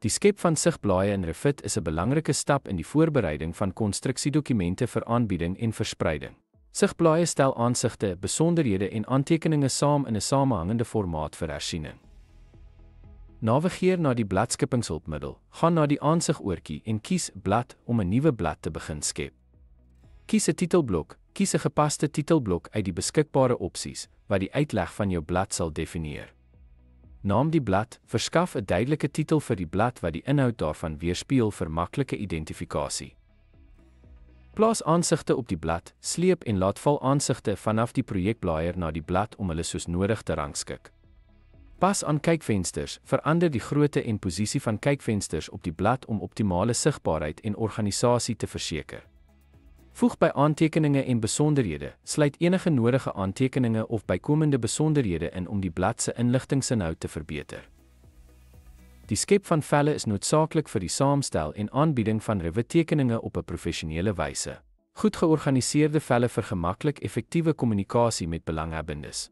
Die skep van sigblaaie in Revit is 'n belangrike stap in die voorbereiding van konstruksiedokumente vir aanbieding en verspreiding. Sigblaaie stel aansigte, besonderhede en aantekeninge saam in 'n samehangende formaat vir hersiening. Navigeer na die bladskippingshulpmiddel, gaan na die aansigoortjie en kies blad om 'n nuwe blad te begin skep. Kies 'n titelblok, kies 'n gepaste titelblok uit die beskikbare opsies, wat die uitleg van jou blad sal definieer. Naam die blad, verskaf 'n duidelike titel vir die blad wat die inhoud daarvan weerspieël vir maklike identifikasie. Plaas aansigte op die blad, sleep en laat val aansigte vanaf die projekblaaier na die blad om hulle soos nodig te rangskik. Pas aan kykvensters, verander die grootte en posisie van kykvensters op die blad om optimale sigbaarheid en organisasie te verseker. Voeg by aantekeninge en besonderhede, sluit enige nodige aantekeninge of bykomende besonderhede in om die blad se inligtingsinhoud te verbeter. Die skep van velle is noodsaaklik vir die saamstel en aanbieding van Revit-tekeninge op 'n professionele wyse. Goed georganiseerde velle vergemaklik effektiewe kommunikasie met belanghebbendes.